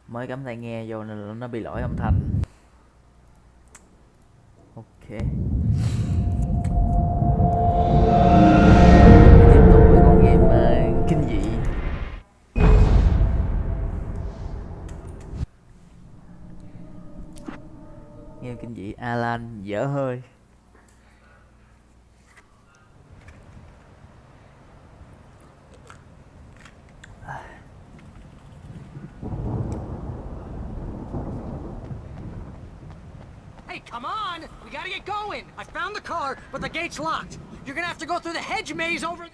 Mới cắm tai nghe vô nên nó bị lỗi âm thanh. Ok, tiếp tục với con game kinh dị. Game kinh dị Alan dở hơi. Hey, come on! We gotta get going! I found the car, but the gate's locked. You're gonna have to go through the hedge maze over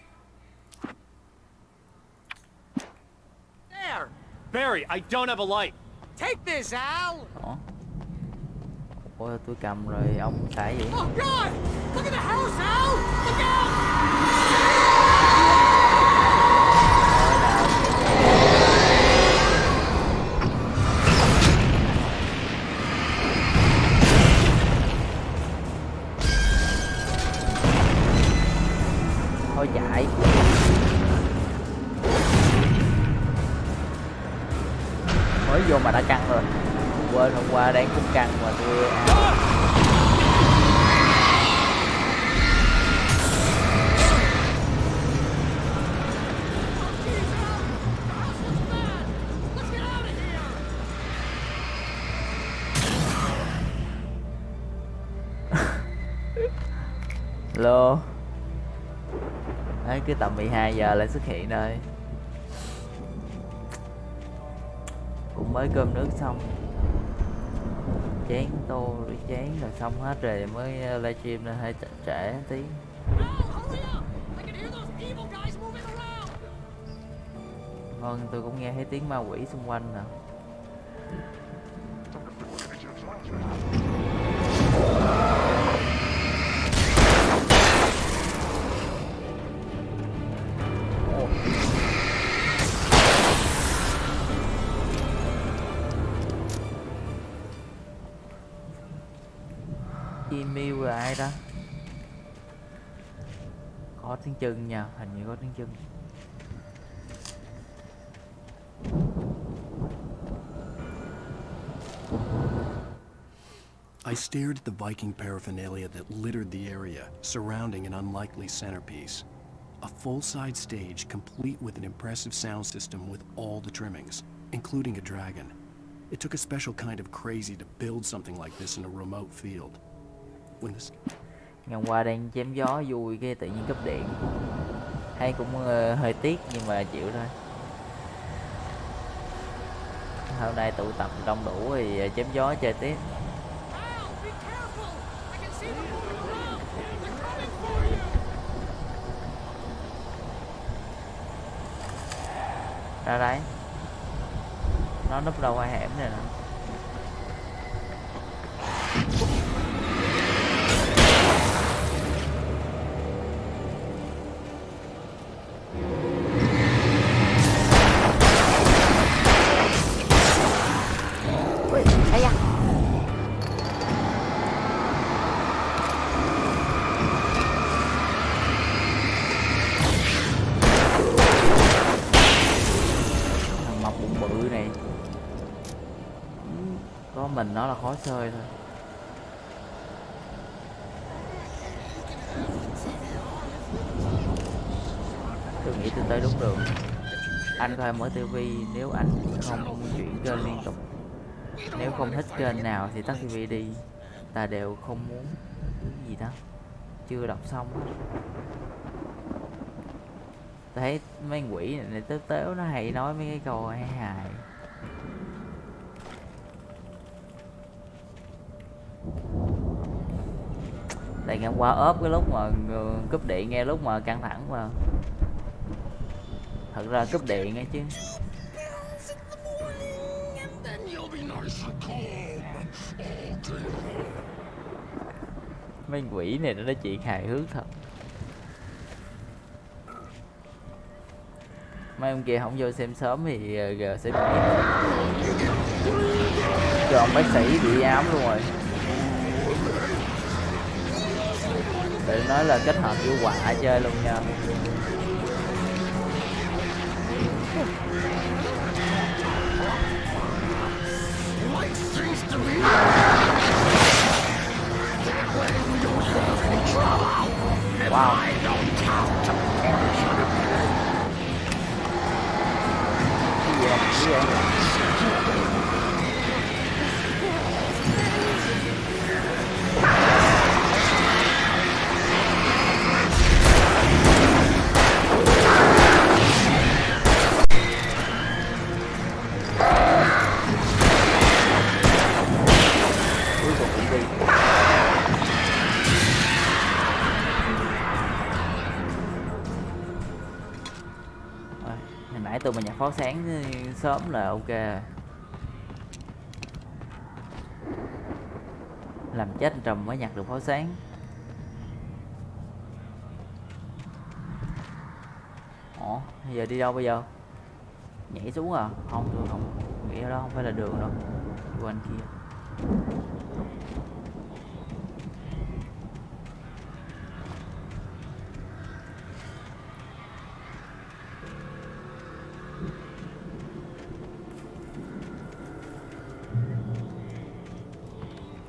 there. Barry, I don't have a light. Take this, Al! Đó. Ôi, tôi cầm rồi ông xài gì? Oh, God! Look at the house, Al! Look out! Thôi chạy. Mới vô mà đã căng rồi. Quên hôm qua đang cũng căng mà tôi lô. Đấy, cứ tầm 12 giờ lại xuất hiện đây. Cũng mới cơm nước xong, chén tô rửa chén rồi xong hết rồi mới livestream nên hơi trễ tí. Vâng, tôi cũng nghe thấy tiếng ma quỷ xung quanh nè. Email là ai đó? Có tiếng chân nha, hình như có tiếng chân. I stared at the Viking paraphernalia that littered the area, surrounding an unlikely centerpiece. A full-size stage complete with an impressive sound system with all the trimmings, including a dragon. It took a special kind of crazy to build something like this in a remote field. Ngày qua đang chém gió vui cái tự nhiên cấp điện. Hay cũng hơi tiếc nhưng mà chịu thôi. Hôm nay tụ tập đông đủ thì chém gió chơi tiếp. Ra đấy. Nó núp đâu ngoài hẻm này nè. Mình nó là khó xơi thôi. Tôi nghĩ tôi tới đúng đường. Anh có thể mở tivi nếu anh không chuyển kênh liên tục. Nếu không thích kênh nào thì tắt tivi đi. Ta đều không muốn cái gì đó. Chưa đọc xong á. Tôi thấy mấy quỷ này tếu tếu nó hay nói mấy cái câu hay hài. Tại ngày hôm qua ốp cái lúc mà cúp điện nghe lúc mà căng thẳng mà. Thật ra cúp điện ấy chứ. Mấy quỷ này nó nói chuyện hài hước thật. Mấy ông kia không vô xem sớm thì giờ sẽ biết. Cho ông bác sĩ bị ám luôn rồi. Để nói là kết hợp với quả chơi luôn nha. Wow. Cái gì vậy? Cuối cùng cũng đi. Rồi, hồi nãy tụi mình nhặt pháo sáng sớm là ok rồi. Làm chết Trầm mới nhặt được pháo sáng. Ủa, giờ đi đâu bây giờ? Nhảy xuống à? Không, tôi không nghĩ đó không phải là đường đâu. Của anh kia.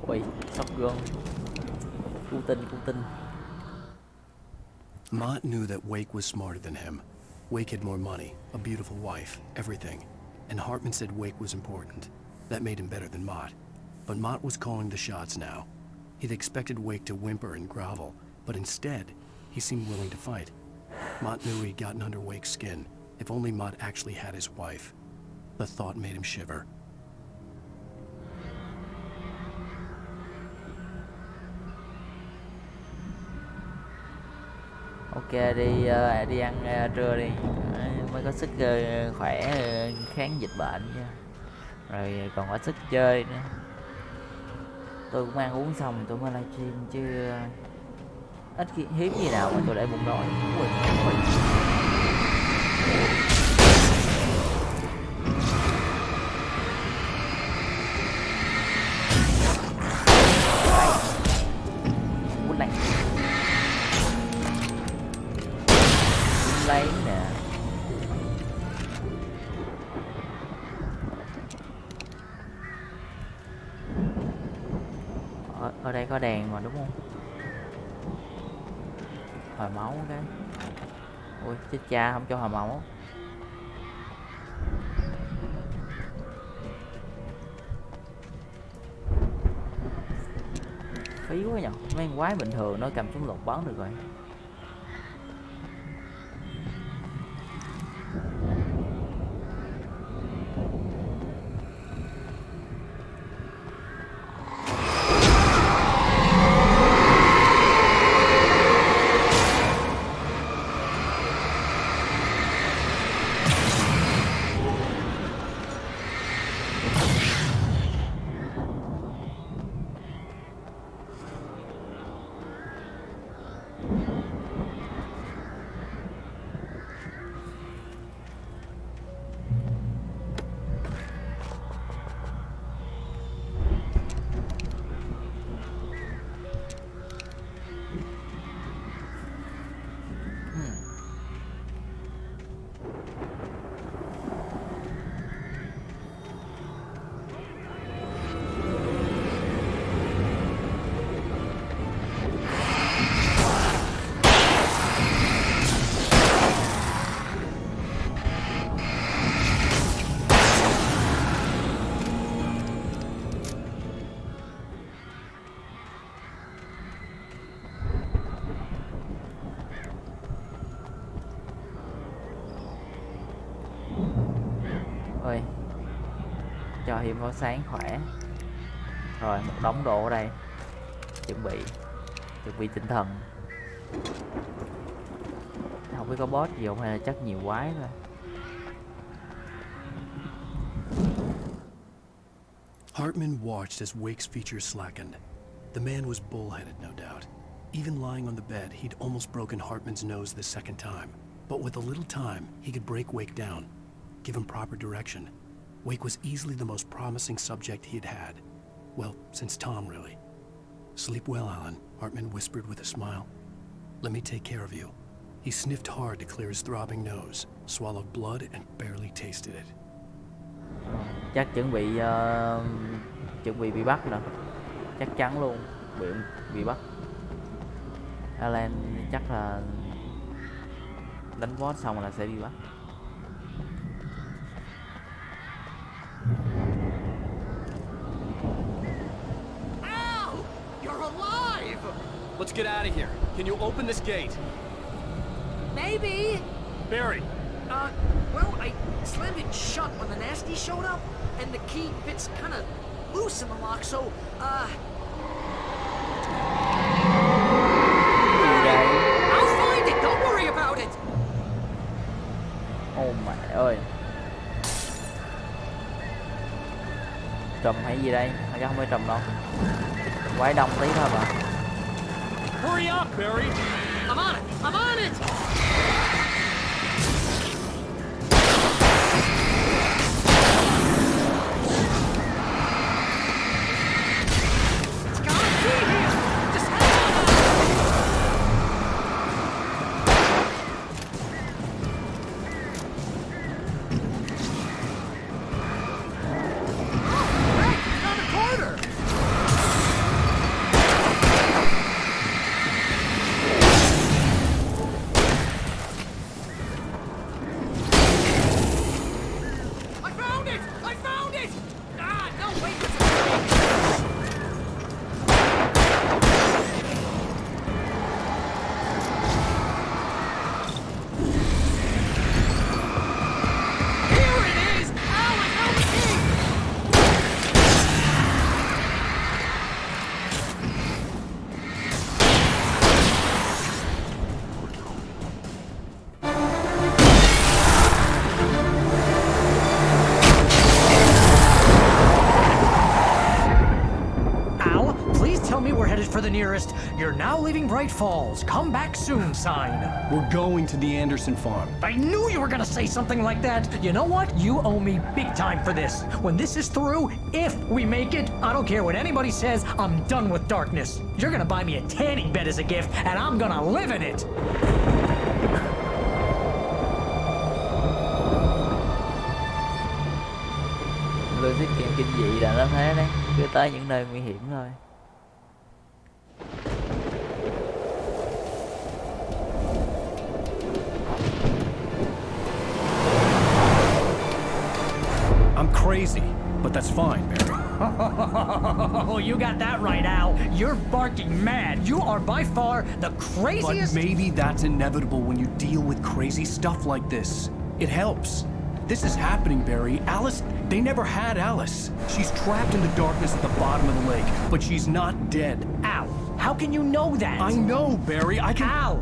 Ui, shotgun. Cứu tinh. Mott knew that Wake was smarter than him. Wake had more money, a beautiful wife, everything. And Hartman said Wake was important. That made him better than Mott. But Mott was calling the shots now. He'd expected Wake to whimper and grovel, but instead, he seemed willing to fight. Mott knew he'd gotten under Wake's skin. If only Mott actually had his wife. The thought made him shiver. Ok, đi ăn trưa đi. Mới có sức khỏe kháng dịch bệnh nha. Rồi còn có sức chơi nữa. Tôi cũng ăn uống xong tôi mới livestream chứ ít hiếm gì nào mà tôi để bụng đói. Ui. Lấy nè. Ở đây có đèn mà đúng không? Hồi máu cái. Ui chết cha, không cho hồi máu. Phí quá nhở. Mấy con quái bình thường nó cầm súng lục bắn được rồi. Ơi, cho hiểm pháo sáng khỏe. Rồi một đống đồ ở đây. Chuẩn bị tinh thần. Không biết có boss gì không hay là chắc nhiều quái thôi. Hartman watched as Wake's features slackened. The man was bullheaded, no doubt. Even lying on the bed, he'd almost broken Hartman's nose the second time. But with a little time, he could break Wake down, give him proper direction. Wake was easily the most promising subject he had had. Well, since Tom, really. Sleep well, Alan, Hartman whispered with a smile. Let me take care of you. He sniffed hard to clear his throbbing nose, swallowed blood and barely tasted it. Chắc chuẩn bị bị bắt nè, chắc chắn luôn, bị bắt. Alan chắc là đánh boss xong là sẽ bị bắt. Ow! You're alive! Let's get out of here. Can you open this gate? Maybe. Barry, Well, I slammed it shut when the nasty showed up, and the key fits kind of loose in the lock, so, I'll find it, don't worry about it! Ôi mẹ ơi. Trùm hay gì đây? Chắc không phải trùm đâu. Quái đông tí thôi mà. hurry up, Barry. I'm on it! I'm on it! It's gotta be here! Just hang on! Hey, it's on the corner! I found it! I found it! Ah, no, wait, it's a Here it is! Ow, I found the key! Al, please tell me we're headed for the nearest "You're now leaving Bright Falls. Come back soon" sign. We're going to the Anderson farm. I knew you were gonna say something like that. You know what? You owe me big time for this. When this is through, if we make it, I don't care what anybody says, I'm done with darkness. You're gonna buy me a tanning bed as a gift, and I'm gonna live in it. Logic game kinh dị là nó thế đấy, cứ tới những nơi nguy hiểm thôi. I'm crazy, but that's fine, Barry. Oh, you got that right, Al. You're barking mad. You are by far the But craziest. maybe that's inevitable when you deal with crazy stuff like this. It helps. This is happening, Barry. Alice, they never had Alice. She's trapped in the darkness at the bottom of the lake, but she's not dead. Al, how can you know that? I know, Barry. I can... Al,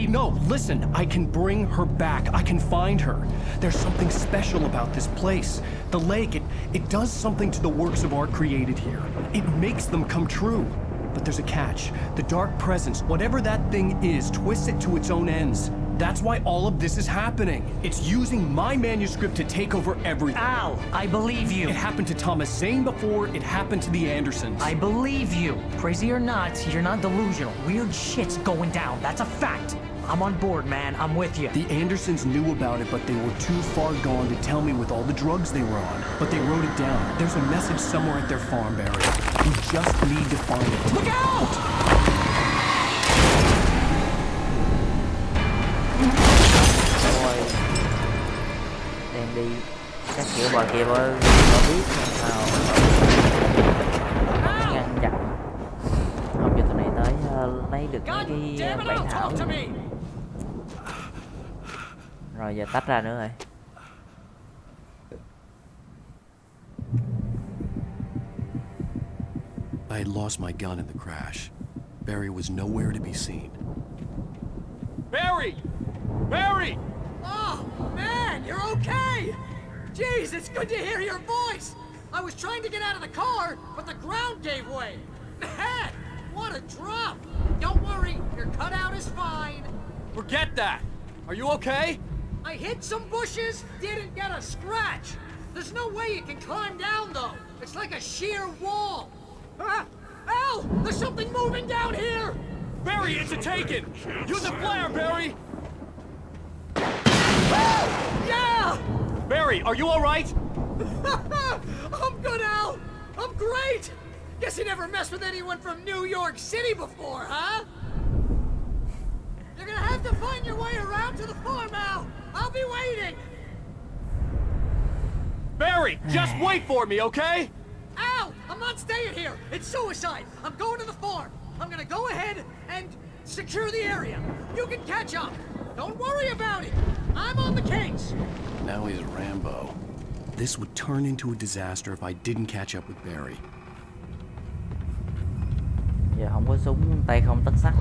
No, listen. I can bring her back. I can find her. There's something special about this place. The lake, it does something to the works of art created here. It makes them come true. But there's a catch. The dark presence, whatever that thing is, twists it to its own ends. That's why all of this is happening. It's using my manuscript to take over everything. Al, I believe you. It happened to Thomas Zane before, it happened to the Andersons. I believe you. Crazy or not, you're not delusional. Weird shit's going down. That's a fact. I'm on board, man. I'm with you. The Andersons knew about it, but they were too far gone to tell me with all the drugs they were on. But they wrote it down. There's a message somewhere at their farm, Barry. We just need to find it. Look out! Rồi đang đi các kiểu bà kia bà biết làm sao ngăn chặn không cho tụi này tới lấy được God mấy cái damn it, bản Al, thảo. talk to me! Rồi giờ tách ra nữa rồi. I had lost my gun in the crash. Barry was nowhere to be seen. Barry! Barry! Oh, man, you're okay! Jeez, it's good to hear your voice! I was trying to get out of the car, but the ground gave way! Man, what a drop! Don't worry, your cutout is fine. Forget that! Are you okay? I hit some bushes, didn't get a scratch. There's no way you can climb down, though. It's like a sheer wall. Ah! Al, there's something moving down here! Barry, it's a taken! Use a flare, Barry! Yeah! Barry, are you all right? I'm good, Al! I'm great! Guess you never messed with anyone from New York City before, huh? You're gonna have to find your way around to the farm, Al! I'll be waiting! Barry, just wait for me, okay? Al! I'm not staying here! It's suicide! I'm going to the farm! I'm gonna go ahead and secure the area. You can catch up. Don't worry about it. I'm on the case. Now he's Rambo. This would turn into a disaster if I didn't catch up with Barry. Giờ không có súng tay không tất sắt.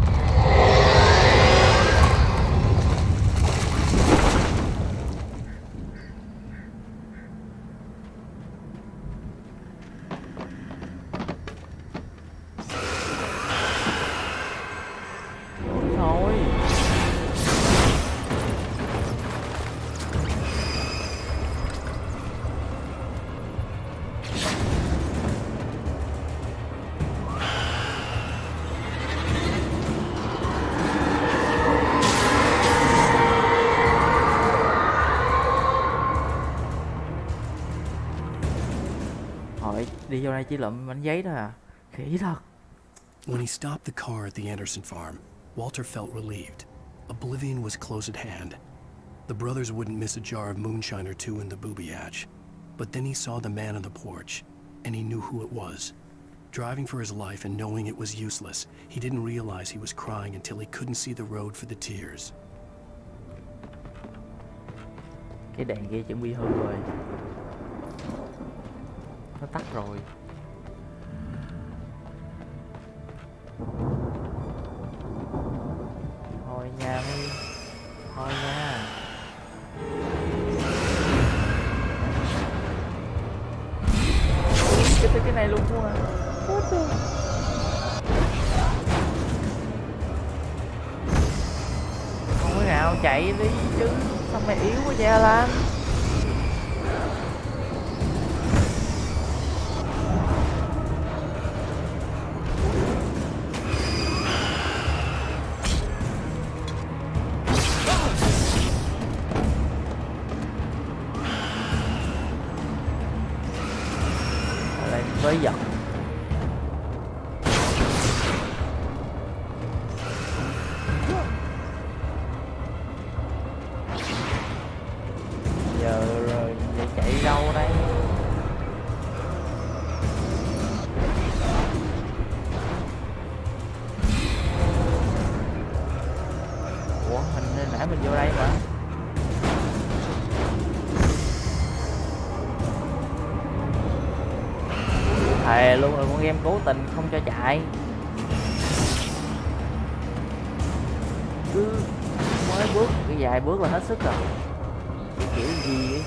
Thôi. Hỏi đi vô đây chỉ lụm bánh giấy thôi à. Khỉ thật. When he stopped the car at the Anderson farm, Walter felt relieved. Oblivion was close at hand. The brothers wouldn't miss a jar of moonshine or two in the booby hatch. But then he saw the man on the porch, and he knew who it was. Driving for his life and knowing it was useless, he didn't realize he was crying until he couldn't see the road for the tears. Cái đèn kia chuẩn bị hư rồi. Nó tắt rồi. Thôi nha mi. Thôi nha. Cái này luôn quá. Không có nào chạy đi chứ. Sao mày yếu quá vậy Alan? Với giận. Giờ rồi vậy chạy đâu đây? Ủa hình nãy mình vô đây mà. Thề luôn rồi, con game cố tình không cho chạy. Cứ mới bước cái vài bước là hết sức rồi. Cái kiểu gì vậy?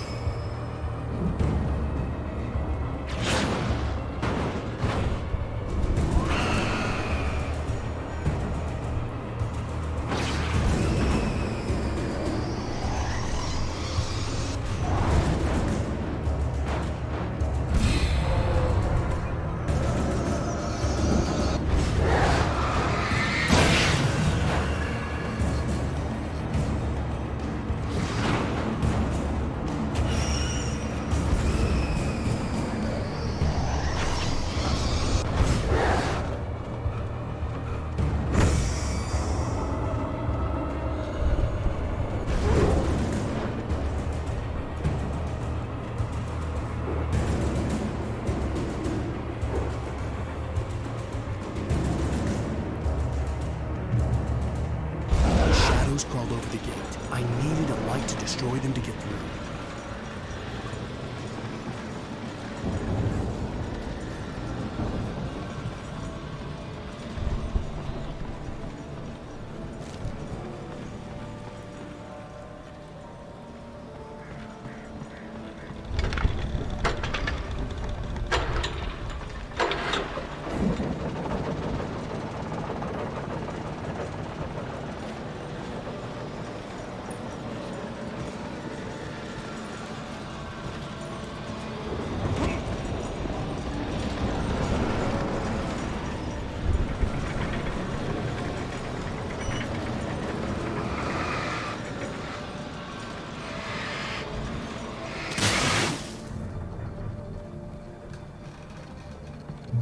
Crawled over the gate. I needed a light to destroy them to get through.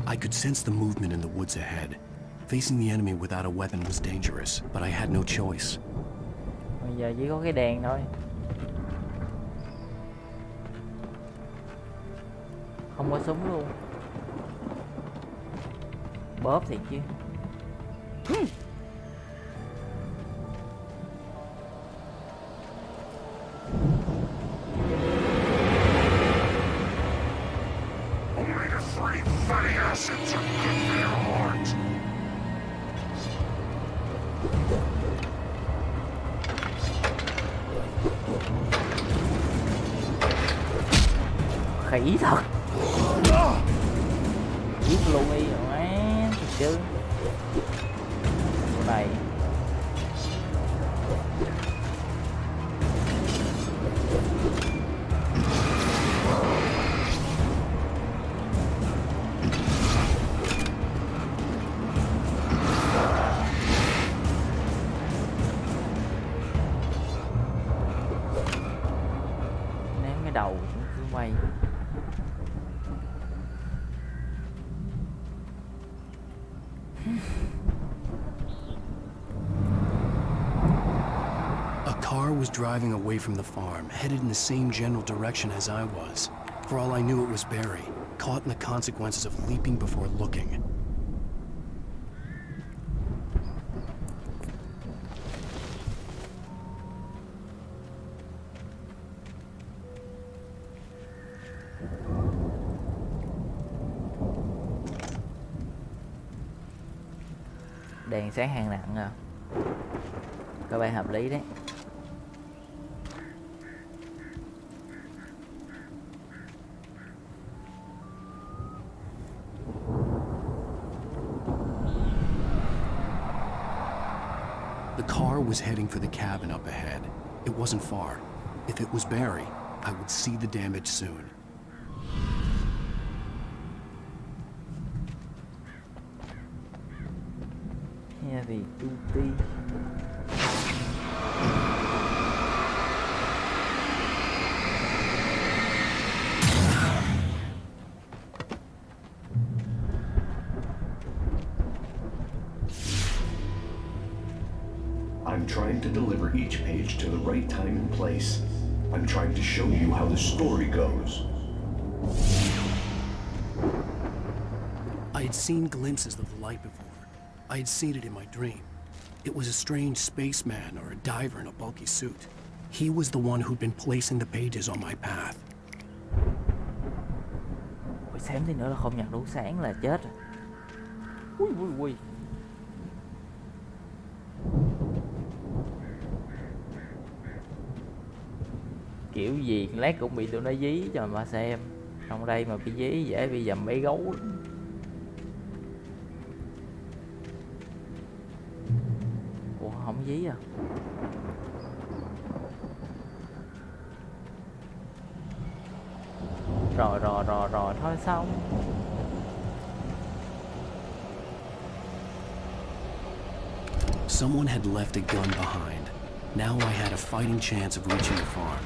I could sense the movement in the woods ahead. Facing the enemy without a weapon was dangerous, but I had no choice. Bây giờ chỉ có cái đèn thôi. Không có súng luôn. Bóp thiệt chứ. Khỉ thật. Giết luôn đi rồi má thật chứ. Chỗ này ném cái đầu xuống cứ quay. A car was driving away from the farm, headed in the same general direction as I was. For all I knew, it was Barry, caught in the consequences of leaping before looking. Đèn sáng hàng nặng à. Các bạn hợp lý đấy. The car was heading for the cabin up ahead. It wasn't far. If it was Barry, I would see the damage soon. Heavy duty. I'm trying to deliver each page to the right time and place. I'm trying to show you how the story goes. I had seen glimpses of the light before. I had seen it in my dream. It was a strange spaceman or a diver in a bulky suit. He was the one who'd been placing the pages on my path. Ôi, xém tí nữa là không nhặt đủ sáng là chết rồi. Ui ui ui. Kiểu gì lát cũng bị tụi nó dí cho mà xem. Trong đây mà bị dí dễ bị dầm mấy gấu lắm. Ủa không dí à? Rồi thôi xong. Someone had left a gun behind. Now I had a fighting chance of reaching the farm.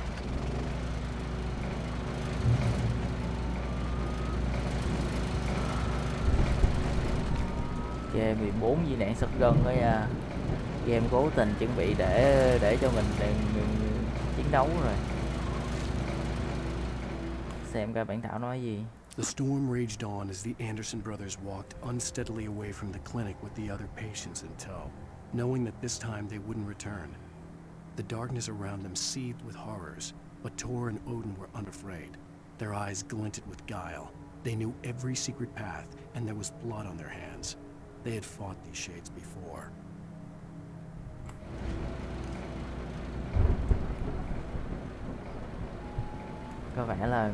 Game 14 viên đạn shotgun đó nha. Game cố tình chuẩn bị để cho mình chiến đấu rồi. Xem coi bản thảo nói gì. The storm raged on as the Anderson brothers walked unsteadily away from the clinic with the other patients in tow, knowing that this time they wouldn't return. The darkness around them seethed with horrors, but Tor and Odin were unafraid. Their eyes glinted with guile. They knew every secret path, and there was blood on their hands. They had fought these shades before. Có vẻ là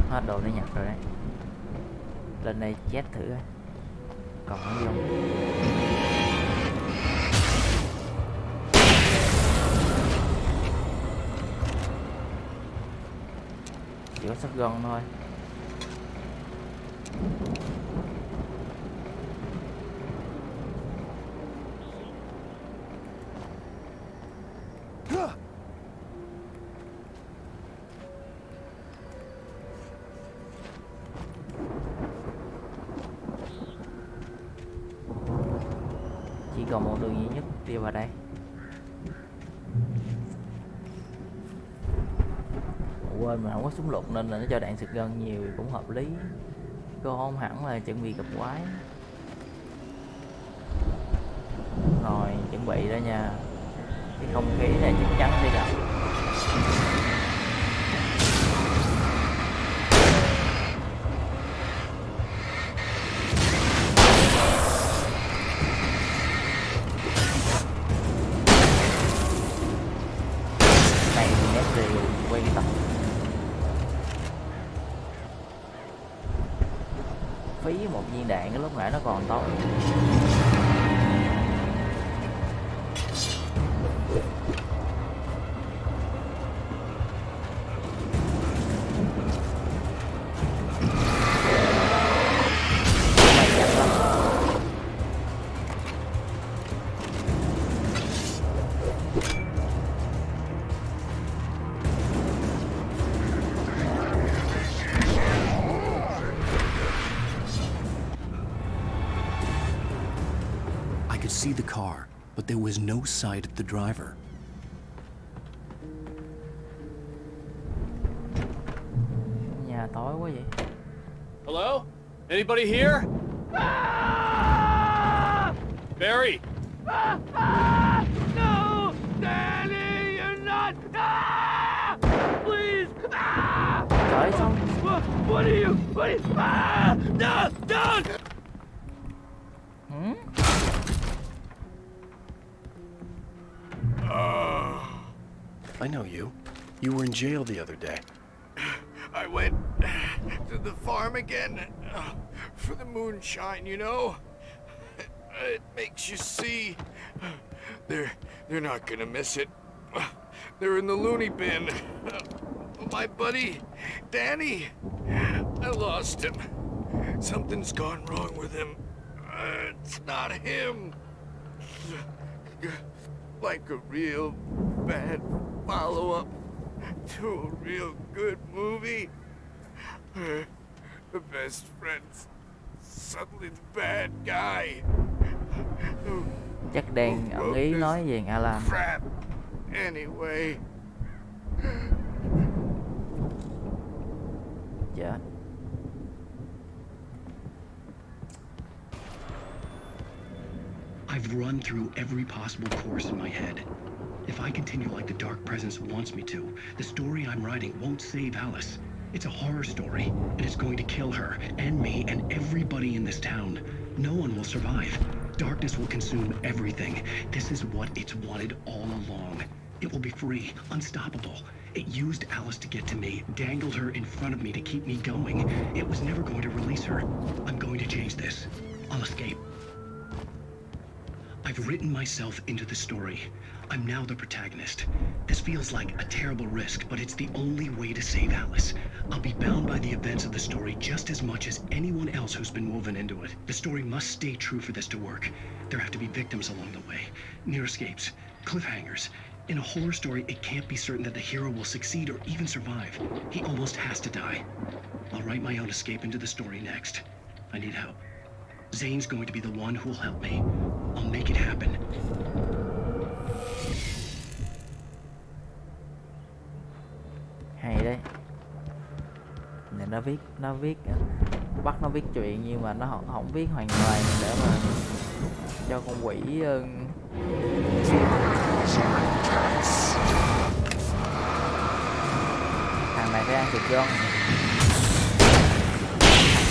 hết đồ để nhặt rồi đấy. Lên đây chết thử coi. Còn gì không? Chỉ có shotgun thôi. còn một đường duy nhất đi vào đây. Quên mà không có súng lục nên là nó cho đạn xịt gân nhiều cũng hợp lý. Cô không hẳn là chuẩn bị gặp quái. Rồi chuẩn bị đó nha. Cái không khí này chắc chắn sẽ gặp. Này thì nét rìu quay tắt. Phí một viên đạn cái lúc nãy nó còn tối. I could see the car, but there was no sight of the driver. Nhà tối quá vậy. Hello? Anybody here? Barry! No! Danny, you're not! Please! Trời xong. What are you? No! Don't! I know you. You were in jail the other day. I went to the farm again for the moonshine, you know? It makes you see. They're not gonna miss it. They're in the loony bin. My buddy, Danny, I lost him. Something's gone wrong with him. It's not him. Like a real bad follow-up to a real good movie. The best friend's suddenly the bad guy. Chắc đang ẩn ý nói về Alan. Crap. Anyway. Chết. I've run through every possible course in my head. If I continue like the Dark Presence wants me to, the story I'm writing won't save Alice. It's a horror story, and it's going to kill her, and me, and everybody in this town. No one will survive. Darkness will consume everything. This is what it's wanted all along. It will be free, unstoppable. It used Alice to get to me, dangled her in front of me to keep me going. It was never going to release her. I'm going to change this. I'll escape. I've written myself into the story. I'm now the protagonist. This feels like a terrible risk, but it's the only way to save Alice. I'll be bound by the events of the story just as much as anyone else who's been woven into it. The story must stay true for this to work. There have to be victims along the way, near escapes, cliffhangers. In a horror story, it can't be certain that the hero will succeed or even survive. He almost has to die. I'll write my own escape into the story next. I need help. Zane's going to be the one who'll help me. I'll make it happen. Hay đấy. Này nó viết bắt nó viết chuyện nhưng mà nó không viết hoàn toàn để mà cho con quỷ thằng này phải ăn thịt gân.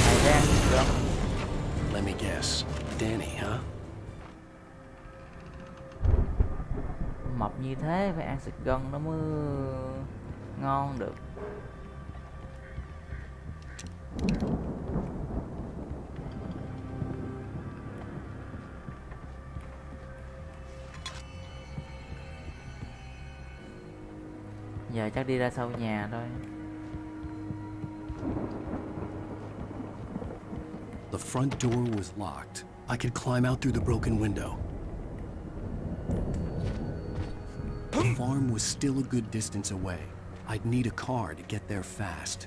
Thằng này phải ăn thịt gân. Let me guess. Danny, huh? Mập như thế phải ăn thịt gân nó mới ngon được. Giờ chắc đi ra sau nhà thôi. The front door was locked. I could climb out through the broken window. The farm was still a good distance away. I'd need a car to get there fast.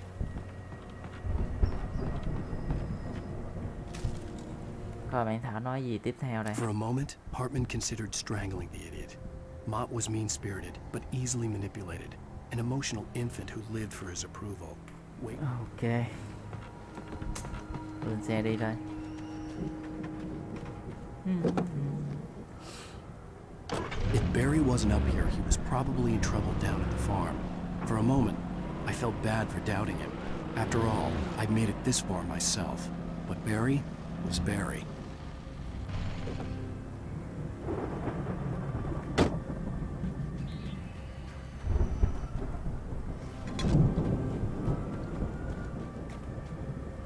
Coi bạn Thảo nói gì tiếp theo đây. For a moment, Hartman considered strangling the idiot. Mott was mean-spirited, but easily manipulated. An emotional infant who lived for his approval. Wait. Ok. Lên xe đi đây. If Barry wasn't up here, he was probably in trouble down at the farm. For a moment, I felt bad for doubting him. After all, I'd made it this far myself. But Barry was Barry.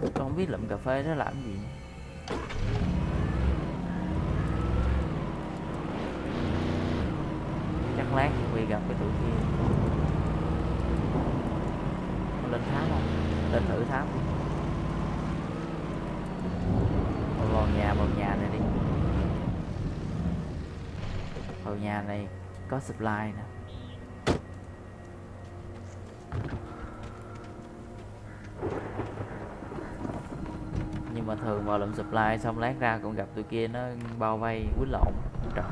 Tôi không biết lụm cà phê đó làm gì. Chắc lát Huy gặp cái tụi kia. Con lên thám không? Lên thử thám đi. Vào nhà này đi. Vào nhà này có supply nè. Nhưng mà thường vào lượm supply xong lát ra còn gặp tụi kia nó bao vây quýnh lộn trận.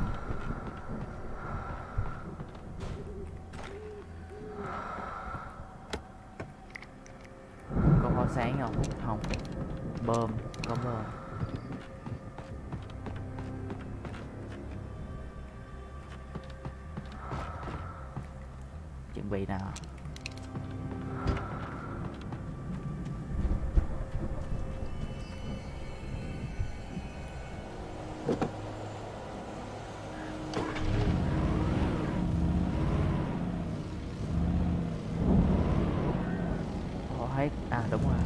Có pháo sáng không? Không. Bơm, có bơm. Chuẩn bị nào. Hết. À đúng rồi.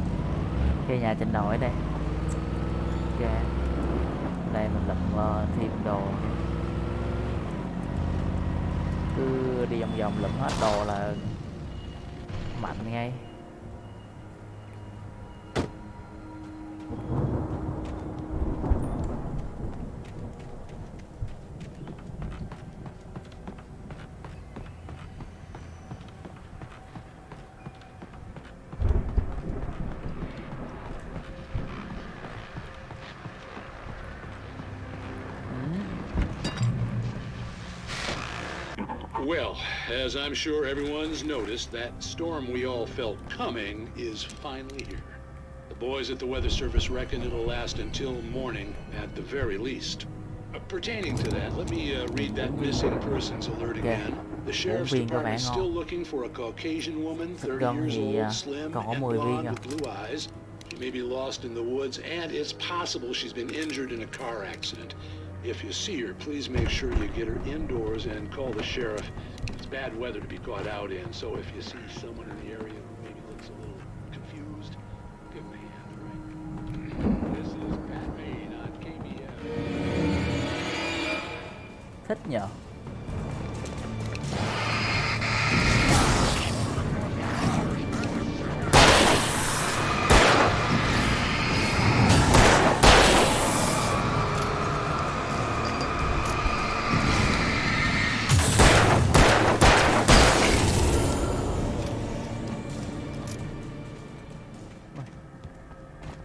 Cái nhà trên đồi ở đây. Ok. Đây mình lụm thêm đồ. Cứ đi vòng vòng lụm hết đồ là mạnh ngay. Well, as I'm sure everyone's noticed, that storm we all felt coming is finally here. The boys at the Weather Service reckon it'll last until morning at the very least. Pertaining to that, let me read that missing persons alert again. The Sheriff's Department is still looking for a Caucasian woman, 30 years old, slim, and blonde with blue eyes. She may be lost in the woods, and it's possible she's been injured in a car accident. If you see her, please make sure you get her indoors and call the sheriff. It's bad weather to be caught out in, so if you see someone in the area who maybe looks a little confused, give them a hand, all right? This is Pat Maine on KBF. Thích nhờ.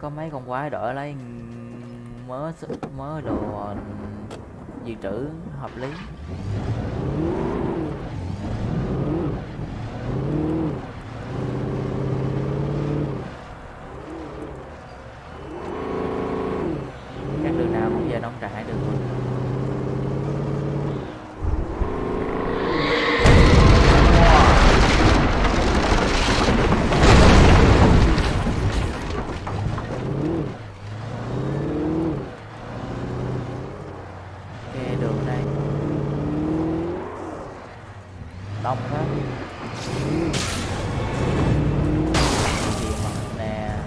Có mấy con quái đỡ lấy mớ đồ dự trữ hợp lý. Các đường nào cũng về nông trại được rồi. Đông đó. Nè.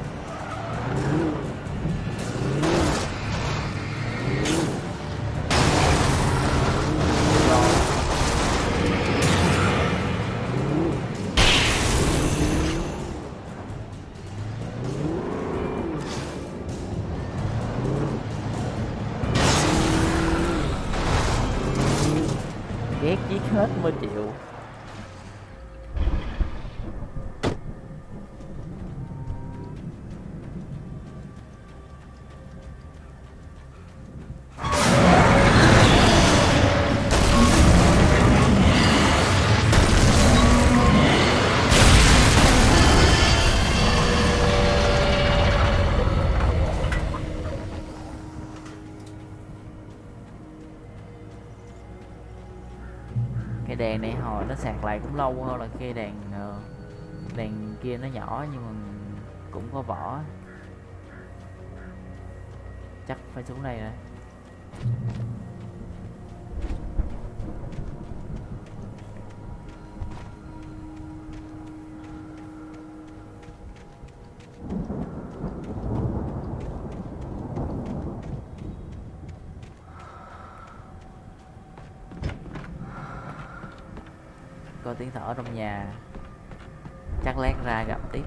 Ghét giết hết mới chịu. đèn này hồi nó sạc lại cũng lâu hơn là cái đèn kia nó nhỏ nhưng mà cũng có vỏ. Chắc phải xuống đây rồi. Có tiếng thở trong nhà, chắc lát ra gặp tiếp.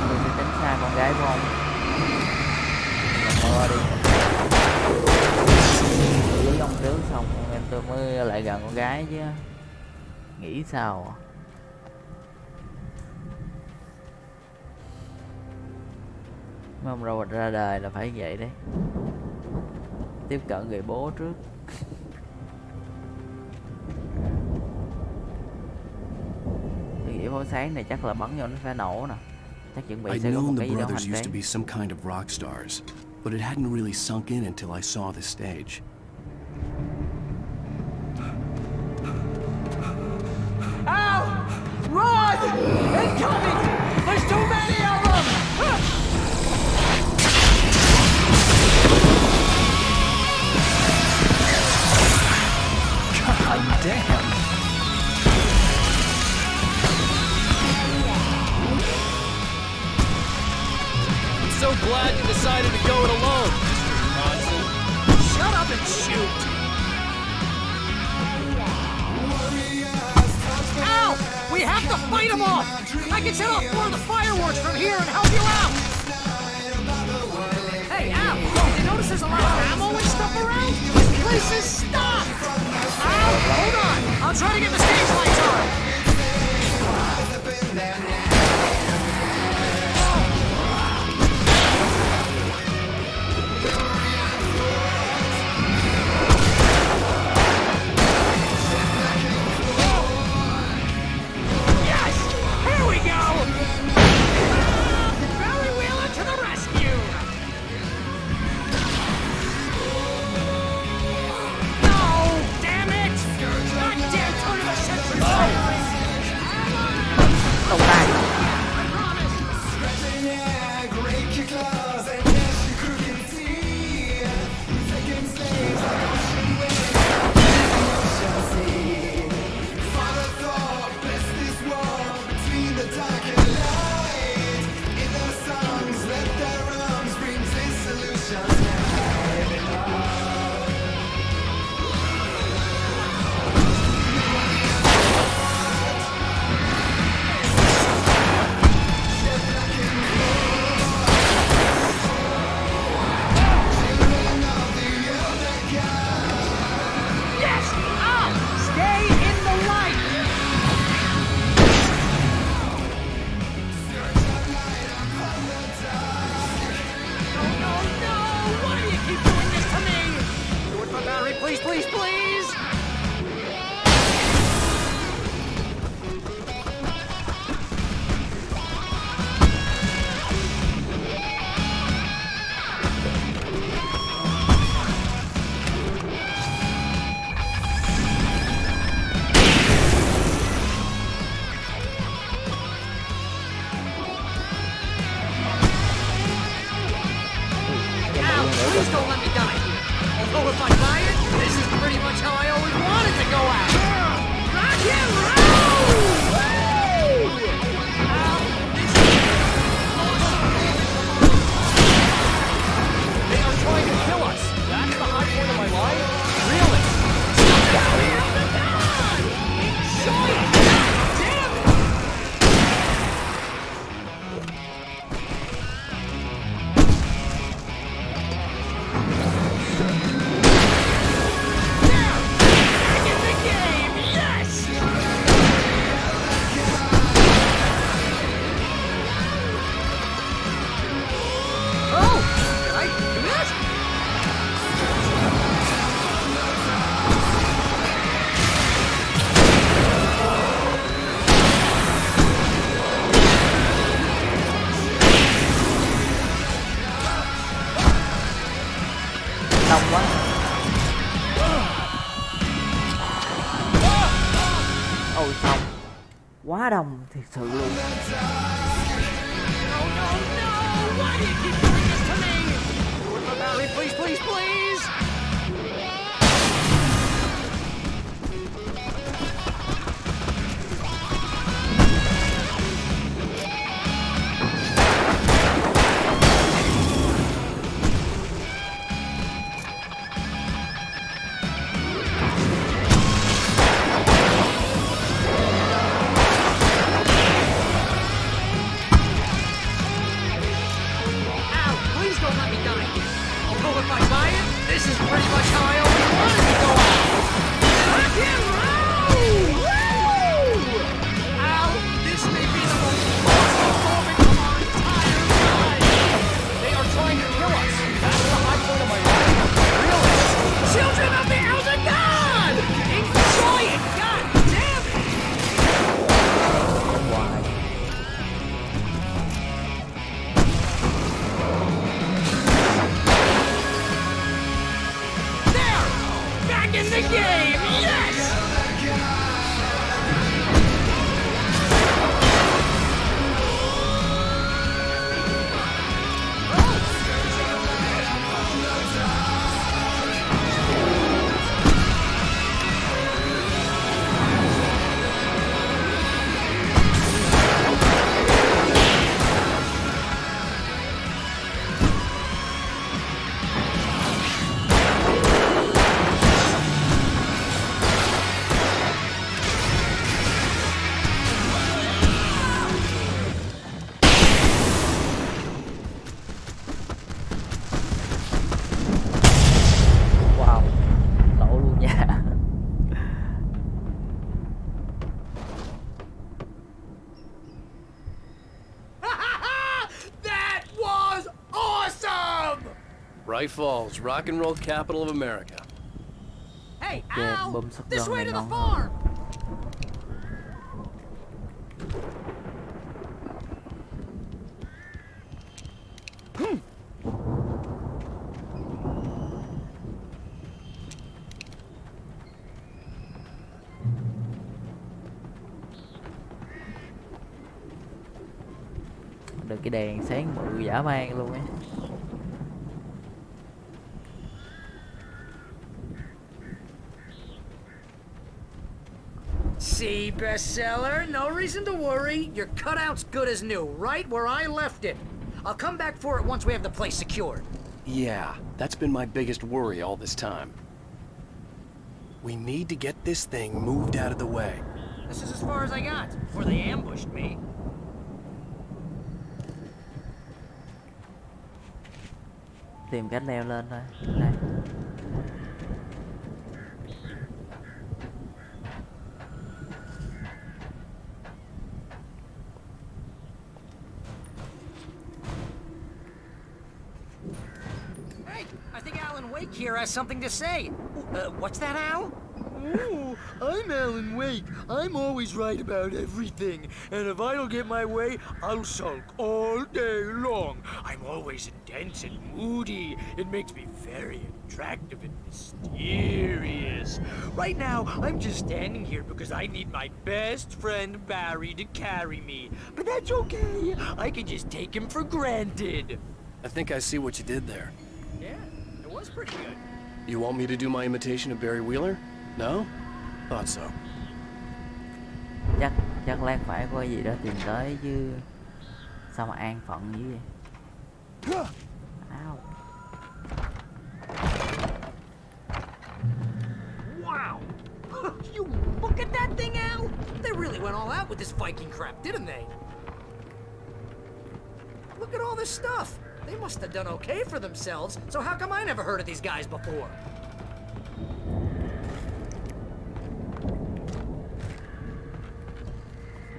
Tôi sẽ tránh xa con gái của ông. Mơ đi. Dưới ông trước xong em tôi mới lại gần con gái chứ. Nghĩ sao? Mấy ông robot ra đời là phải vậy đấy. Tiếp cận người bố trước. Tôi nghĩ pháo sáng này chắc là bắn vô nó phải nổ nè. Chắc chuẩn bị I'd sẽ có một known cái the gì đó brothers hoành used to tráng. be some kind of rock stars, but it hadn't really sunk in until I saw the stage. Ow! Run! Incoming! There's too many of them! God damn! I'm so glad you decided to go it alone, Mr. Bronson. Shut up and shoot! Ow! We have to fight them off! I can set off more of the fireworks from here and help you out! Hey, Al! You notice there's a lot of ammo and stuff around? This place is stocked! Al, hold on! I'll try to get the stage lights on! Yes! Here we go! Barry Wheeler to the rescue! No! Damn it! God damn, turn to the Ôi xong, quá đông thiệt sự luôn. Why do you keep doing this to me? Barry, please, please, please! This is pretty much how I always wanted to go out. Rock and roll! Woo! Ow! This may be the most awesome moment of our entire lives. They are trying to kill us. That's the high point of my life. Really? Children of the Elder God! Enjoy it! God damn it! In the game, yes! Bright Falls, rock and roll capital of America. Hey, Kìa, Al! bơm shotgun This way này to the ngon farm! được cái đèn sáng bự dã man luôn ấy. See, bestseller, no reason to worry. Your cutout's good as new, right where I left it. I'll come back for it once we have the place secured. Yeah, that's been my biggest worry all this time. We need to get this thing moved out of the way. This is as far as I got before they ambushed me. Tìm cách leo lên thôi. Đây. Hey, I think Alanwake here has something to say. What's that, Al? Oh, I'm Alanwake. I'm always right about everything. And if I don't get my way, I'll sulk all day long. I'm always intense and moody. It makes me very attractive and mysterious. Right now, I'm just standing here because I need my best friend Barry to carry me. But that's okay. I can just take him for granted. I think I see what you did there. Yeah, it was pretty good. You want me to do my imitation of Barry Wheeler? No? Thought so. Chắc lát phải có gì đó tìm tới chứ. Sao mà an phận như vậy? Ow. Wow! You look at that thing, Al! They really went all out with this Viking crap, didn't they? Look at all this stuff. They must have done okay for themselves, so how come I never heard of these guys before?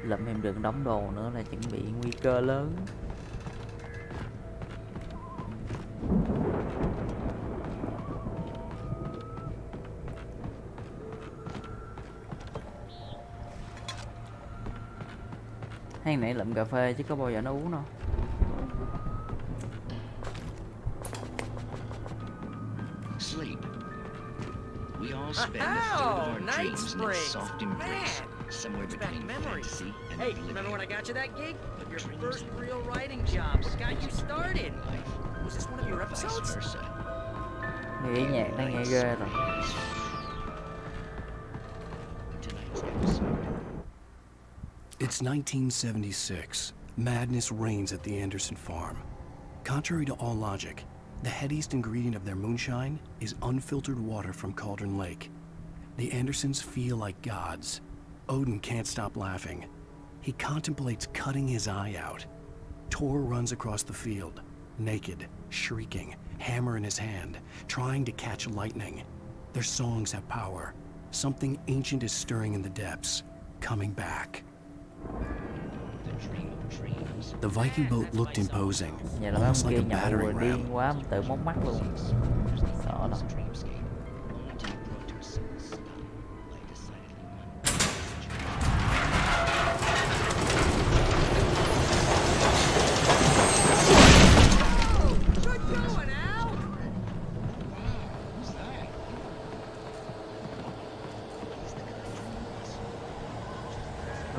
Lậm em đừng đóng đồ nữa là chuẩn bị nguy cơ lớn. Hang nãy lụm cà phê chứ có bao giờ nó uống đâu. Sleep. We all spend Oh, Night Springs. Man, brings back memories. Hey, remember when I got you that gig? Your first real writing job. What got you started? Was this one of your episodes? Nghĩ nhạc nó nghe ghê rồi. It's 1976. Madness reigns at the Anderson farm. Contrary to all logic, the headiest ingredient of their moonshine is unfiltered water from Cauldron Lake. The Andersons feel like gods. Odin can't stop laughing. He contemplates cutting his eye out. Tor runs across the field, naked, shrieking, hammer in his hand, trying to catch lightning. Their songs have power. Something ancient is stirring in the depths, coming back. The Viking boat looked imposing, Vậy là mấy almost ông like kia a nhậu rồi battering điên ram. quá, tự móc mắt luôn. Sợ lắm. Good going, Al.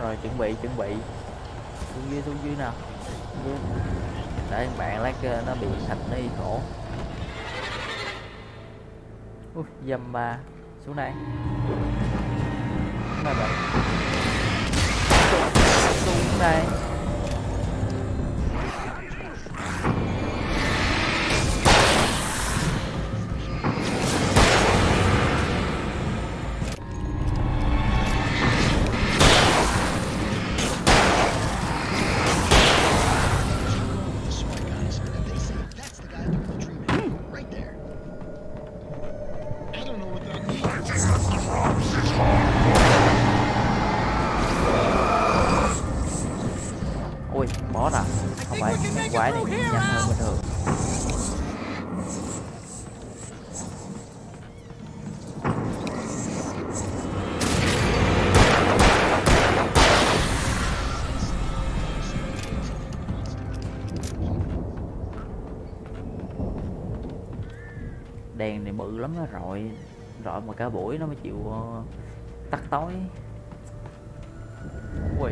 Rồi chuẩn bị xuống dưới nào. Xuống dưới. Để thằng bạn lát nó bị thạch nó y khổ. Ui, dâm ba. Xuống đây. Xuống đây bạn. Xuống đây. Ui, bỏ ra. Không phải, quái này nhanh hơn bình thường. Đèn này bự lắm đó, rọi mà cả buổi nó mới chịu tắt tối. Ui.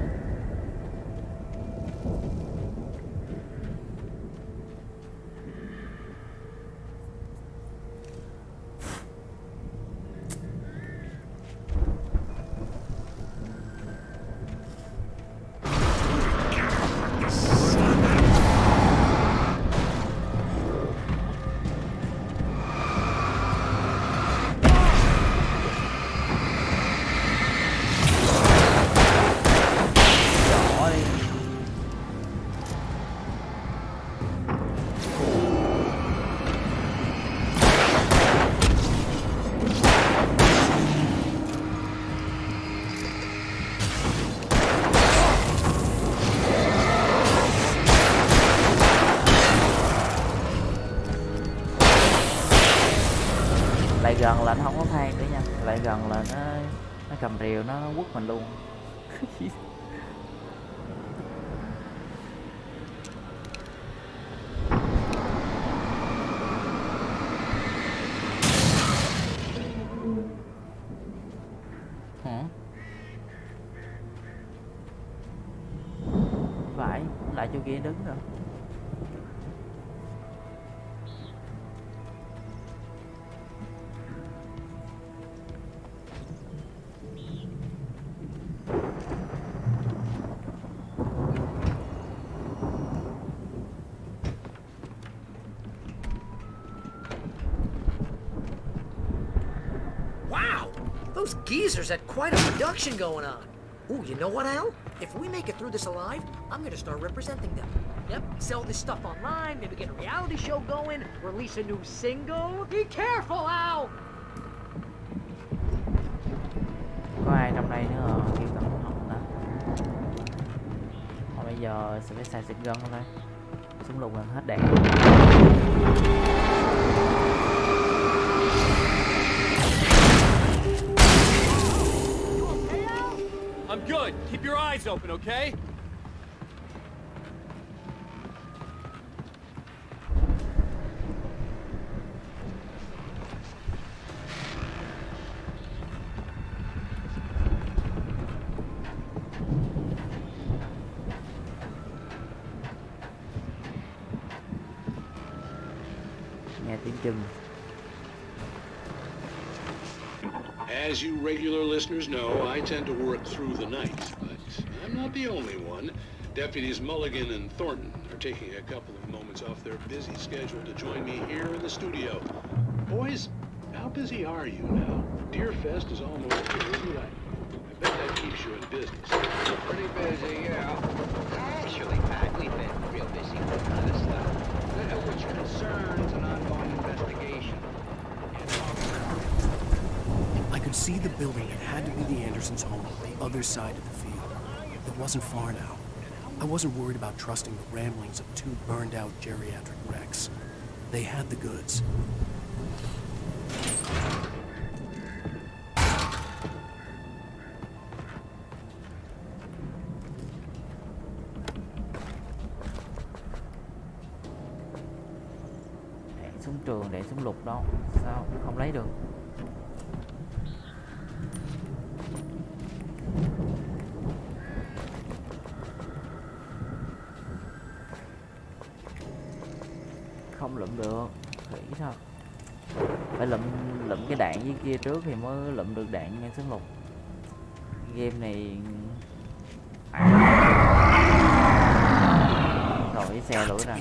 Lại gần là nó không có than nữa nha, lại gần là nó cầm rìu nó quất mình luôn. Hả? Phải lại chỗ kia đứng rồi. Those geezers had quite a production going on. Ooh, you know what, Al? If we make it through this alive, I'm gonna start representing them. Yep, sell this stuff online, maybe get a reality show going, release a new single. Be careful, Al! Có ai trong đây nữa rồi, kêu cẩn thận đó. Mà bây giờ sẽ phải xài xịt gân thôi. Súng lục gần hết đạn. I'm good. Keep your eyes open, okay? Tiếng chừng. As you regular listeners know, I tend to work through the night, but I'm not the only one. Deputies Mulligan and Thornton are taking a couple of moments off their busy schedule to join me here in the studio. Boys, how busy are you now? Deerfest is almost here, isn't it? I bet that keeps you in business. Pretty busy, yeah. Actually, Pat, we've been real busy with other stuff, which concerns an ongoing investigation. I could see the building that had to be the Andersons' home on the other side of the field. It wasn't far now. I wasn't worried about trusting the ramblings of two burned-out geriatric wrecks. They had the goods. Đạn súng trường, đạn súng lục đâu? Sao không lấy được? Không lụm được, khỉ sao? Phải lụm cái đạn dưới kia trước thì mới lụm được đạn súng lục. Game này rồi cái xe lỗi ra.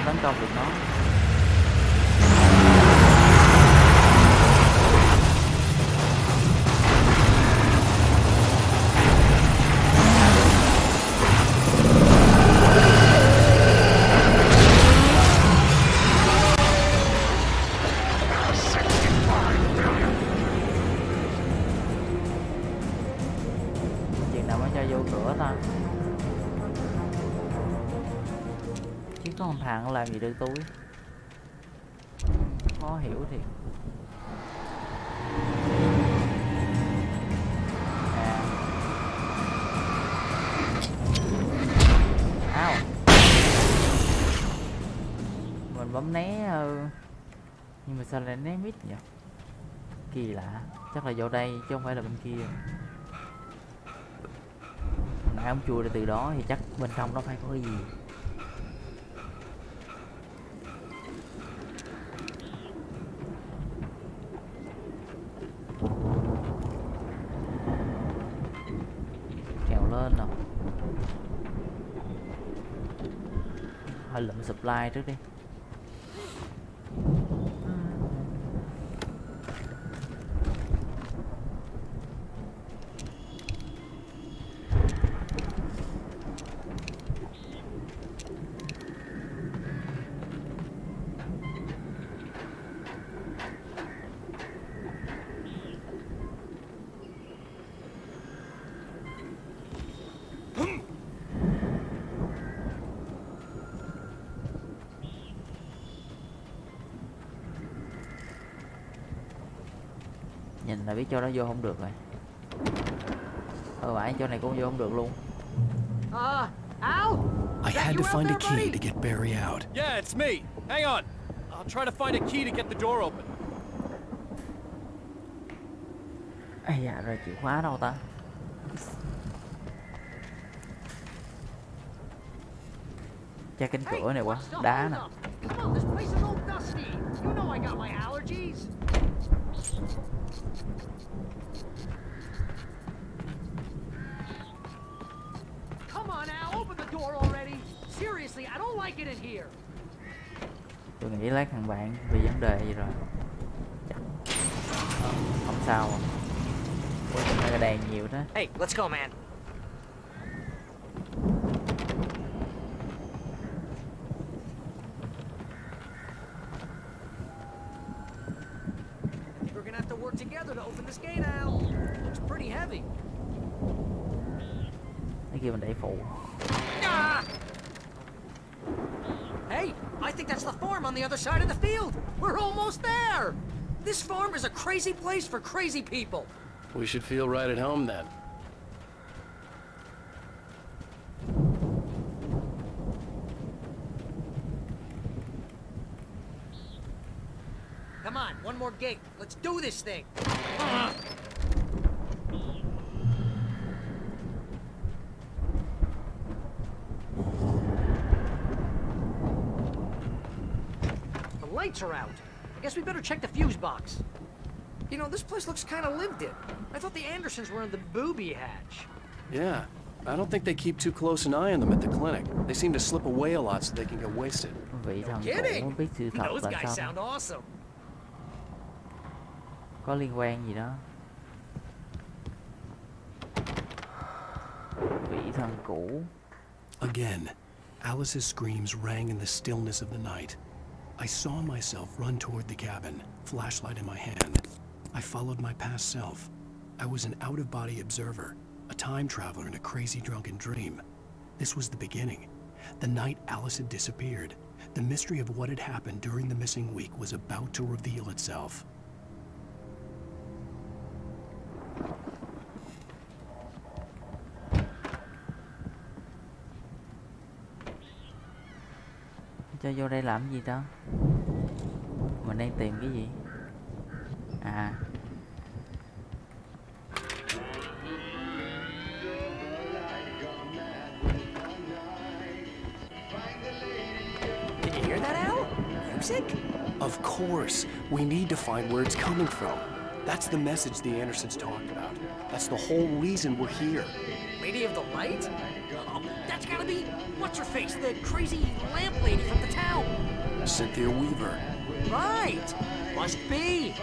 Tấn công được nó. Chừng nào mới cho vô cửa ta? Chứ có con thằng làm gì được tôi, khó hiểu thiệt. Ao, mình bấm né nhưng mà sao lại né mít nhỉ? Kỳ lạ, chắc là vô đây chứ không phải là bên kia. Nãy ông chui ra từ đó thì chắc bên trong nó phải có cái gì. Trèo lên nào. Hơi lụm supply trước đi. Nhìn là biết cho nó vô không được rồi. Phải chỗ này cũng vô không được luôn. Al? I had to find a key to get Barry out. Yeah, it's me. Hang on. I'll try to find a key to get the door open. Ây da, rồi chìa khóa đâu ta? Cha cánh Hey, cửa này quá, what's the đá hold nè. up? Come on, this place is all dusty. You know I got my allergies. Come on now, open the door already. Seriously, I don't like it in here. Tôi nghĩ lát thằng bạn bị vấn đề gì rồi. Không sao à. Ôi, cái đèn nhiều đó. Hey, let's go, man. We're gonna have to work together to open this gate, Al. Looks pretty heavy. Cái kia mình đẩy phụ. Ah! Hey, I think that's the farm on the other side of the field. We're almost there. This farm is a crazy place for crazy people. We should feel right at home then. Come on, one more gate. Let's do this thing. The lights are out. I guess we better check the fuse box. You know, this place looks kind of lived in. I thought the Andersons were in the booby hatch. Yeah, I don't think they keep too close an eye on them at the clinic. They seem to slip away a lot so they can get wasted. Vị No thần kidding. cũ biết sự thật Those là guys sao? sound awesome. Có liên quan gì đó. Vị thần cũ. Again, Alice's screams rang in the stillness of the night. I saw myself run toward the cabin, flashlight in my hand. I followed my past self. I was an out-of-body observer, a time traveler in a crazy drunken dream. This was the beginning. The night Alice had disappeared. The mystery of what had happened during the missing week was about to reveal itself. Cho vô đây làm gì đó? Mình đang tìm cái gì? À. Did you hear that, Al? Music? Of course. We need to find where it's coming from. That's the message the Andersons talked about. That's the whole reason we're here. Lady of the Light? Oh, that's gotta be... What's-her-face? The crazy lamp lady from the town. Cynthia Weaver. Right. Must be.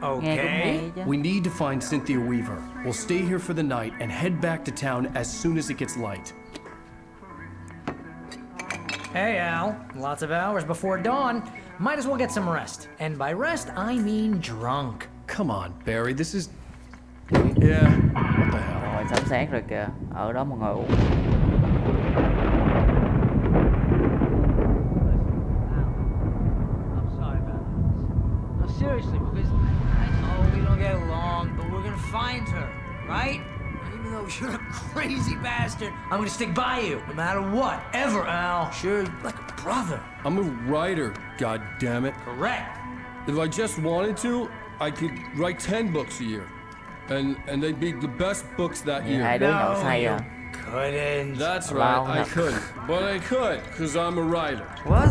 Nghe cũng hay chứ. We need to find Cynthia Weaver. We'll stay here for the night and head back to town as soon as it gets light. Hey, Al. Lots of hours before dawn. Might as well get some rest. And by rest, I mean drunk. Come on, Barry, this is... Yeah, what the hell? Rồi sắp sáng rồi kìa. Ở đó mà ngồi uống. I'm sorry about this. No, seriously, because I know we don't get along, but we're gonna find her, right? And even though you're a crazy bastard, I'm gonna stick by you, no matter what, ever, Al. Sure, like a brother. I'm a writer, god damn it. Correct. If I just wanted to, I could write 10 books a year. And they'd be the best books that Hai year. đứa nhậu say à? Couldn't. That's Wow. right, I could. But I could, because I'm a writer. What?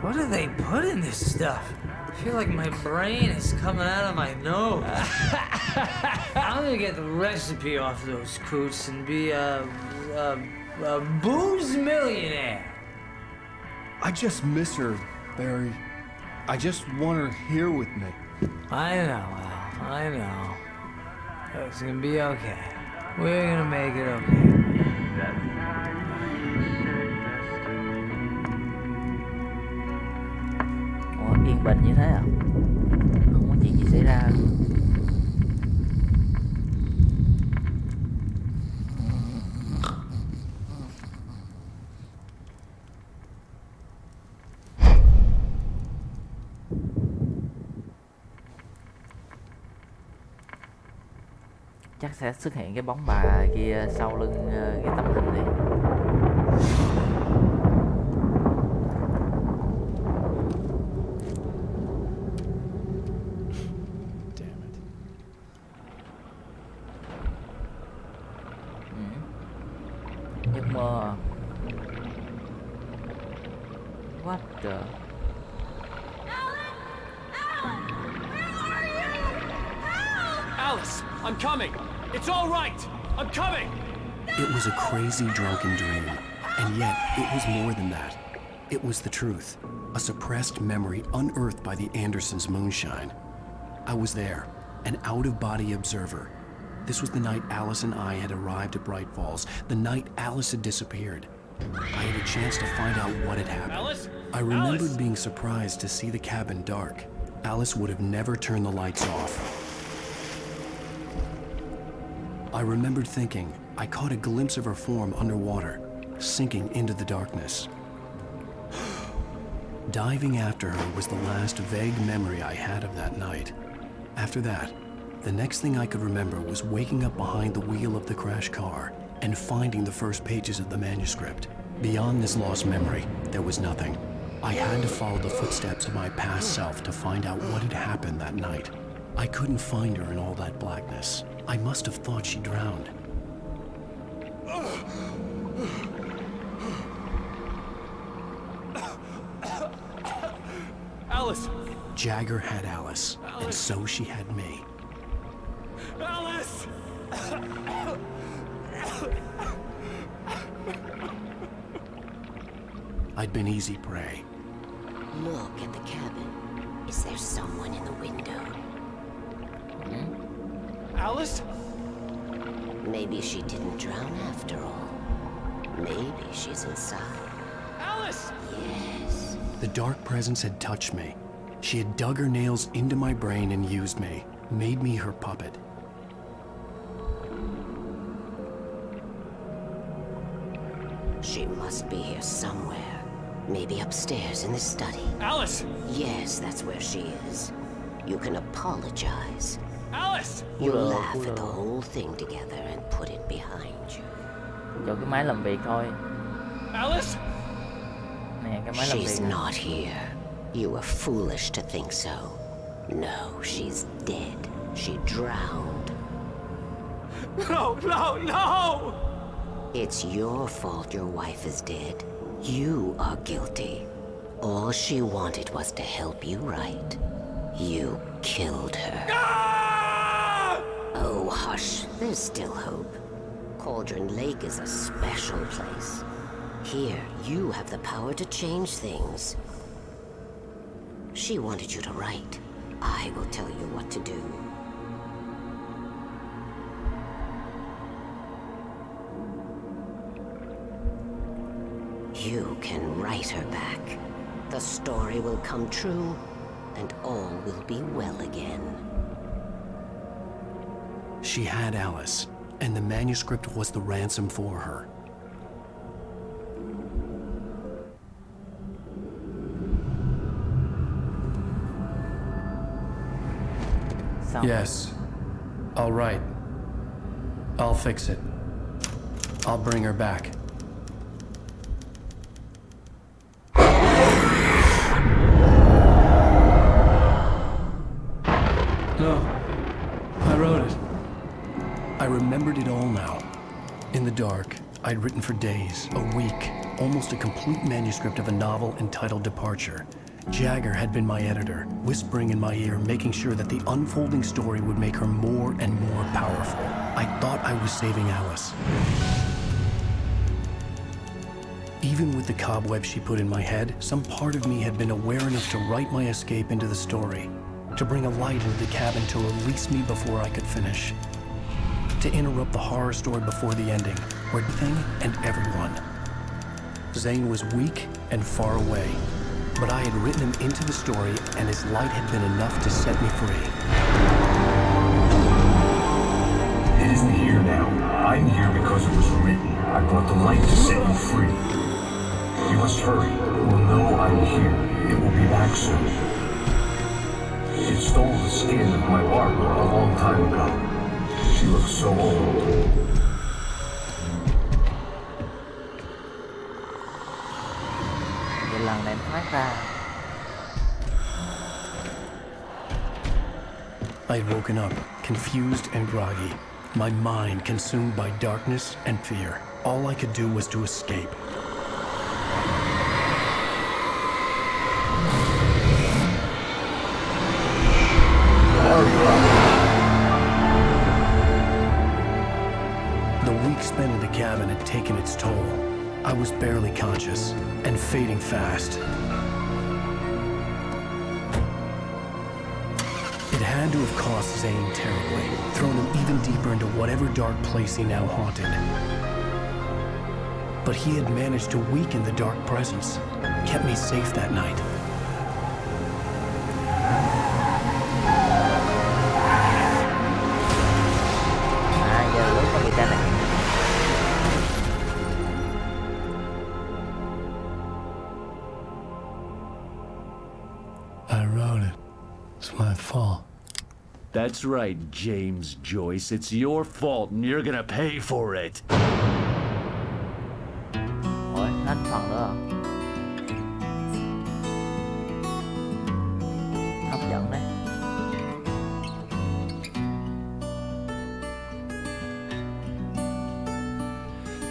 What do they put in this stuff? I feel like my brain is coming out of my nose. I'm gonna get the recipe off those coots and be a booze millionaire. I just miss her, Barry. I just want her here with me. I know, Al. I know. It's gonna be okay. We're gonna make it okay. Ủa, yên bình như thế à? Không có chuyện gì xảy ra. Chắc sẽ xuất hiện cái bóng bà kia sau lưng cái tấm hình này. Giấc mơ à? What the? Alice, I'm coming. It's all right. I'm coming. It was a crazy drunken dream, and yet it was more than that. It was the truth, a suppressed memory unearthed by the Andersons' moonshine. I was there, an out-of-body observer. This was the night Alice and I had arrived at Bright Falls, the night Alice had disappeared. I had a chance to find out what had happened. Alice? I remembered Alice? being surprised to see the cabin dark. Alice would have never turned the lights off. I remembered thinking I caught a glimpse of her form underwater, sinking into the darkness. Diving after her was the last vague memory I had of that night. After that, the next thing I could remember was waking up behind the wheel of the crashed car and finding the first pages of the manuscript. Beyond this lost memory, there was nothing. I had to follow the footsteps of my past self to find out what had happened that night. I couldn't find her in all that blackness. I must have thought she drowned. Alice! Jagger had Alice, and so she had me. Alice! I'd been easy prey. Look at the cabin. Is there someone in the window? Alice? Maybe she didn't drown after all. Maybe she's inside. Alice! Yes. The dark presence had touched me. She had dug her nails into my brain and used me, made me her puppet. She must be here somewhere. Maybe upstairs in the study. Alice! Yes, that's where she is. You can apologize. Alice! You laugh at the whole thing together and put it behind you. Cho cái máy làm việc thôi. Alice! Nè, cái máy làm việc. She's not here. You were foolish to think so. No, she's dead. She drowned. No, no, no! It's your fault your wife is dead. You are guilty. All she wanted was to help you right. You killed her. Ah! Oh, hush. There's still hope. Cauldron Lake is a special place. Here, you have the power to change things. She wanted you to write. I will tell you what to do. You can write her back. The story will come true, and all will be well again. She had Alice, and the manuscript was the ransom for her. Yes. All right. I'll fix it. I'll bring her back. No. I wrote it. I remembered it all now. In the dark, I'd written for days, a week, almost a complete manuscript of a novel entitled Departure. Jagger had been my editor, whispering in my ear, making sure that the unfolding story would make her more and more powerful. I thought I was saving Alice. Even with the cobweb she put in my head, some part of me had been aware enough to write my escape into the story, to bring a light into the cabin to release me before I could finish. to interrupt the horror story before the ending, where everything and everyone. Zane was weak and far away, but I had written him into the story, and his light had been enough to set me free. It isn't here now. I'm here because it was written. I brought the light to set you free. You must hurry. It will know I'm here. It will be back soon. It stole the skin of my Barbara a long time ago. She looks so old. Vậy lần này em thoát ra. I had woken up, confused and groggy, my mind consumed by darkness and fear. All I could do was to escape. The week spent in the cabin had taken its toll. I was barely conscious and fading fast. It had to have cost Zane terribly, thrown him even deeper into whatever dark place he now haunted. But he had managed to weaken the dark presence, kept me safe that night. Giờ lúc mà bị tai nạn. I wrote it. It's my fault. That's right, James Joyce. It's your fault and you're gonna pay for it. Ủa, hết phần nữa rồi. Hấp dẫn đấy.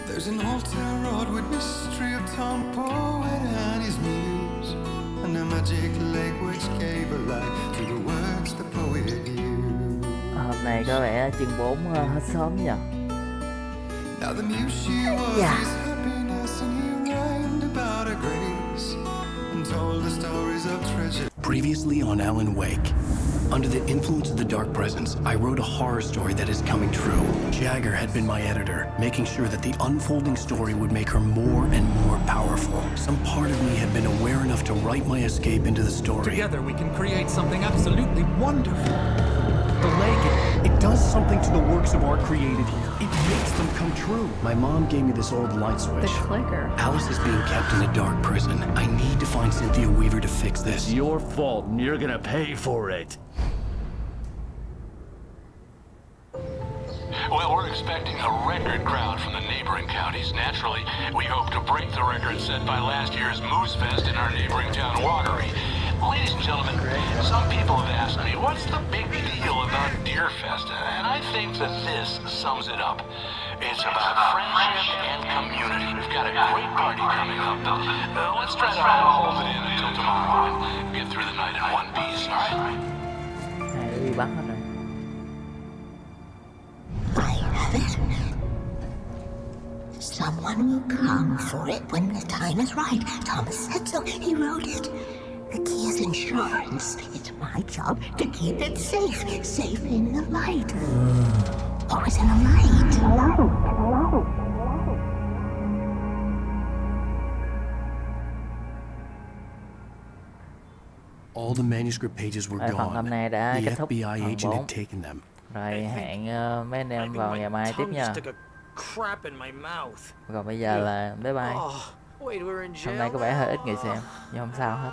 There's an old town road with mystery of town poet and his muse, and a magic lake which gave a light to the words the poet used. Hôm nay có vẻ chương 4 hết sớm nhỉ. Now the muse she was his happiness, and he rhymed about her grace and told the stories of treasure. Previously on Alanwake, under the influence of the dark presence, I wrote a horror story that is coming true. Jagger had been my editor, making sure that the unfolding story would make her more and more powerful. Some part of me had been aware enough to write my escape into the story. Together we can create something absolutely wonderful. The lake, it does something to the works of art created here. It makes them come true. My mom gave me this old light switch. The clicker. Alice is being kept in a dark prison. I need to find Cynthia Weaver to fix this. It's your fault and you're gonna pay for it. Well, we're expecting a record crowd from the neighboring counties. Naturally, we hope to break the record set by last year's Moose Fest in our neighboring town, Watery. Ladies and gentlemen, some people have asked me, what's the big deal about Deer Fest? And I think that this sums it up. It's about friendship and community. We've got a great party coming up. Let's try to hold it in until tomorrow and get through the night in one piece, all right? Này bị bắt hết rồi. I have it. Someone will come for it when the time is right. Thomas said so. He wrote it. The key is insurance. It's my job to keep it safe. Safe in the light. What was in the light? All the manuscript pages were Phần hôm gone. nay đã The kết thúc FBI phần agent 4. had taken them. Rồi hẹn mấy anh em vào ngày mai tiếp nha. Còn bây giờ là bye bye. Hôm nay có vẻ hơi ít người xem, nhưng không sao hết.